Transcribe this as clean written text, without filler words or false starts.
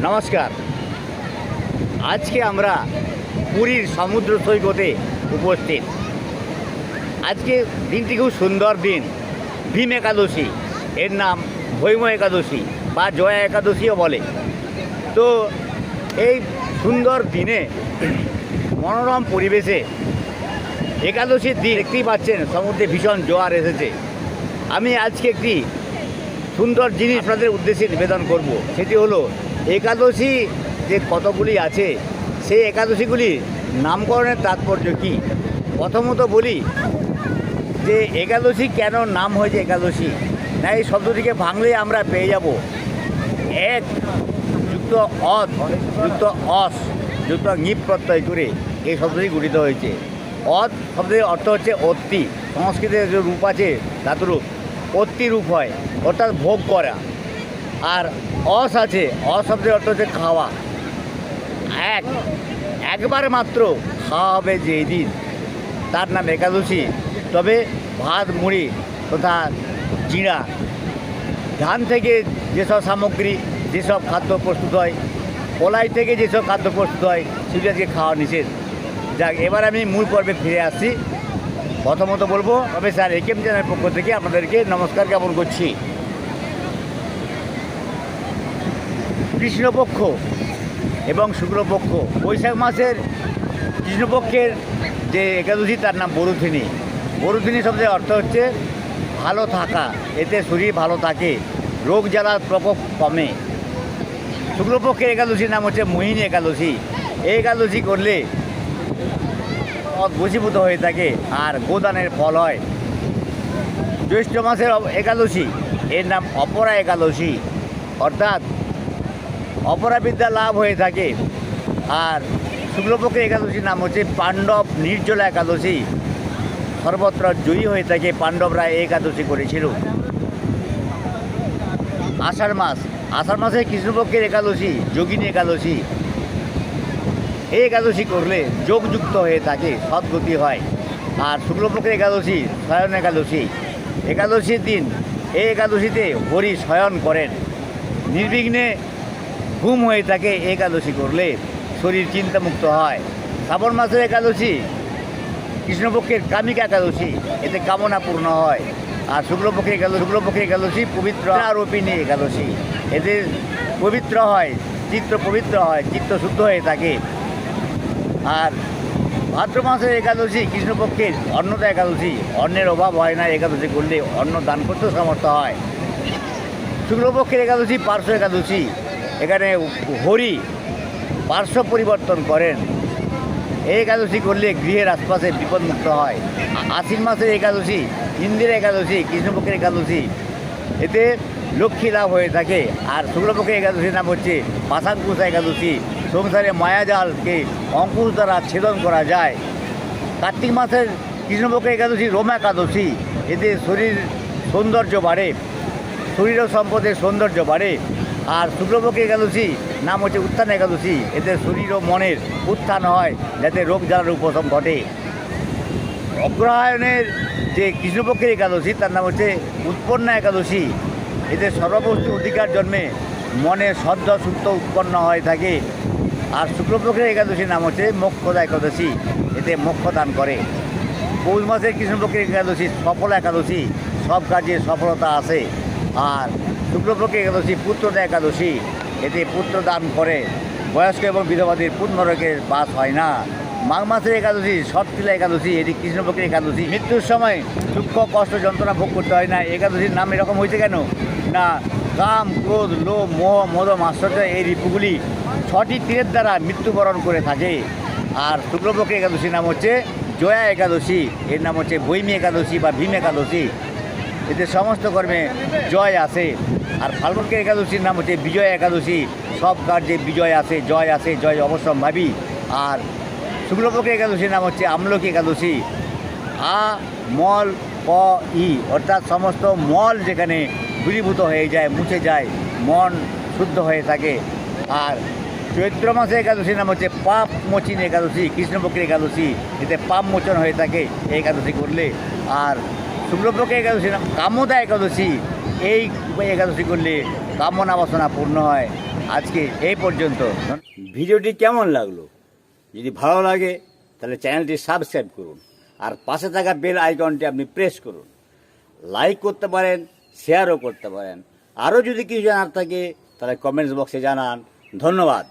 নমস্কার। আজকে আমরা পুরীর সমুদ্র সৈকতে উপস্থিত। আজকে দিনটি খুব সুন্দর দিন, ভীম একাদশী। এর নাম ভৈম একাদশী বা জয়া একাদশীও বলে। তো এই সুন্দর দিনে মনোরম পরিবেশে একাদশীর দিন দেখতেই পাচ্ছেন সমুদ্রে ভীষণ জোয়ার এসেছে। আমি আজকে একটি সুন্দর জিনিস আপনাদের উদ্দেশ্যে নিবেদন করব। সেটি হলো একাদশী যে কতগুলি আছে, সেই একাদশীগুলির নামকরণের তাৎপর্য কী। প্রথমত বলি যে একাদশী কেন নাম হয়েছে একাদশী। না, এই শব্দটিকে ভাঙলে আমরা পেয়ে যাব এক যুক্ত অদ যুক্ত অস যুক্ত নিপ প্রত্যয় করে এই শব্দটি গঠিত হয়েছে। অদ শব্দের অর্থ হচ্ছে অত্তি, সংস্কৃতের যে রূপ আছে ধাতুরূপ অত্তি রূপ হয়, অর্থাৎ ভোগ করা। আর অস আছে, অস শব্দের অর্থ হচ্ছে খাওয়া। একবার মাত্র খাওয়া হবে যেই দিন, তার নাম একাদশী। তবে ভাত মুড়ি তথা জিরা ধান থেকে যেসব সামগ্রী, যেসব খাদ্য প্রস্তুত হয়, কলাই থেকে যেসব খাদ্য প্রস্তুত হয়, সেগুলোকে খাওয়া নিষেধ। যাক, এবার আমি মূল পর্বে ফিরে আসছি। প্রথমত বলবো, তবে স্যার একেএম চ্যানেলের পক্ষ থেকে আপনাদেরকে নমস্কার জ্ঞাপন করছি। কৃষ্ণপক্ষ এবং শুক্লপক্ষ, বৈশাখ মাসের কৃষ্ণপক্ষের যে একাদশী তার নাম বরুথিনী। বরুথিনী শব্দের অর্থ হচ্ছে ভালো থাকা, এতে শরীর ভালো থাকে, রোগ জ্বালার প্রকোপ কমে। শুক্লপক্ষের একাদশীর নাম হচ্ছে মোহিনী একাদশী। এই একাদশী করলে বশীভূত হয়ে থাকে আর গোদানের ফল হয়। জ্যৈষ্ঠ মাসের একাদশী, এর নাম অপরা একাদশী, অর্থাৎ অপরাবিদ্যা লাভ হয়ে থাকে। আর শুক্লপক্ষের একাদশীর নাম হচ্ছে পাণ্ডব নির্জলা একাদশী, সর্বত্র জয়ী হয়ে থাকে। পাণ্ডবরা এই একাদশী করেছিল। আষাঢ় মাসে কৃষ্ণপক্ষের একাদশী যোগিনী একাদশী। এই একাদশী করলে যোগযুক্ত হয়ে থাকে, সদ্গতি হয়। আর শুক্লপক্ষের একাদশী শয়ন একাদশী। একাদশীর দিন এই একাদশীতে হরি শয়ন করেন, নির্বিঘ্নে ঘুম হয়ে থাকে। একাদশী করলে শরীর চিন্তামুক্ত হয়। শ্রাবণ মাসের একাদশী কৃষ্ণপক্ষের কামিকা একাদশী, এতে কামনা পূর্ণ হয়। আর শুক্লপক্ষের একাদশী পবিত্র আরোপিনী একাদশী, এতে পবিত্র হয়, চিত্ত পবিত্র হয়, চিত্ত শুদ্ধ হয়ে থাকে। আর ভাদ্র মাসের একাদশী কৃষ্ণপক্ষের অন্নদা একাদশী, অন্নের অভাব হয় না। একাদশী করলে অন্ন দান করতে সামর্থ্য হয়। শুক্লপক্ষের একাদশী পার্শ্ব একাদশী, এখানে হরি পার্শ্ব পরিবর্তন করেন। এই একাদশী করলে গৃহের আশপাশে বিপদমুক্ত হয়। আশ্বিন মাসের একাদশী ইন্দিরা একাদশী, কৃষ্ণপক্ষের একাদশী, এতে লক্ষ্মী লাভ হয়ে থাকে। আর শুক্লপক্ষের একাদশীর নাম হচ্ছে পাশাঙ্কুশা একাদশী, সংসারে মায়াজালকে অঙ্কুশ দ্বারা ছেদন করা যায়। কার্তিক মাসের কৃষ্ণপক্ষের একাদশী রোমা একাদশী, এতে শরীর সৌন্দর্য বাড়ে, শরীর ও সম্পদের সৌন্দর্য বাড়ে। আর শুক্লপক্ষের একাদশী নাম হচ্ছে উত্থান একাদশী, এতে শরীর ও মনের উত্থান হয়, যাতে রোগ জ্বালার উপশম ঘটে। অগ্রহায়ণের যে কৃষ্ণপক্ষের একাদশী তার নাম হচ্ছে উৎপন্না একাদশী, এতে সর্ববস্তু অধিকার জন্মে মনে শ্রদ্ধা সুপ্ত উৎপন্ন হয়ে থাকে। আর শুক্লপক্ষের একাদশীর নাম হচ্ছে মোক্ষদা একাদশী, এতে মোক্ষ দান করে। পৌষ মাসের কৃষ্ণপক্ষের একাদশী সফলা একাদশী, সব কাজে সফলতা আসে। আর শুক্লপক্ষের একাদশী পুত্রদা একাদশী, এতে পুত্র দান করে। বয়স্ক এবং বিধবাদের পুনরকের বাস হয় না। মাঘ মাসের একাদশী সৎকিলা একাদশী, এটি কৃষ্ণপক্ষের একাদশী। মৃত্যুর সময় দুঃখ কষ্ট যন্ত্রণা ভোগ করতে হয় না। একাদশীর নাম এরকম হয়েছে কেন না, কাম ক্রোধ লোভ মোহ মদ মাশ্চর্য এই রিপুগুলি 6টি তীরের দ্বারা মৃত্যুবরণ করে থাকে। আর শুক্লপক্ষের একাদশীর নাম হচ্ছে জয়া একাদশী, এর নাম হচ্ছে ভৈমী একাদশী বা ভীম একাদশী, এতে সমস্ত কর্মে জয় আসে। আর ফাল্গুনের একাদশীর নাম হচ্ছে বিজয় একাদশী, সব কার্যে বিজয় আসে, জয় অবশ্যম্ভাবী। আর শুক্লপক্ষের একাদশীর নাম হচ্ছে আমলকি একাদশী, মল ক ই, অর্থাৎ সমস্ত মল যেখানে দূরীভূত হয়ে যায়, মুছে যায়, মন শুদ্ধ হয়ে থাকে। আর চৈত্র মাসে একাদশীর নাম হচ্ছে পাপ মোচিন একাদশী, কৃষ্ণপক্ষের একাদশী, এতে পাপ মোচন হয়ে থাকে এই একাদশী করলে। আর শুক্লপক্ষের একাদশীর নাম কামদা একাদশী, এই একাদশী করলে কামনা বাসনা পূর্ণ হয়। আজকে এই পর্যন্ত। ভিডিওটি কেমন লাগলো? যদি ভালো লাগে তাহলে চ্যানেলটি সাবস্ক্রাইব করুন আর পাশে থাকা বেল আইকনটি আপনি প্রেস করুন। লাইক করতে পারেন, শেয়ারও করতে পারেন। আরও যদি কিছু জানার থাকে তাহলে কমেন্টস বক্সে জানান। ধন্যবাদ।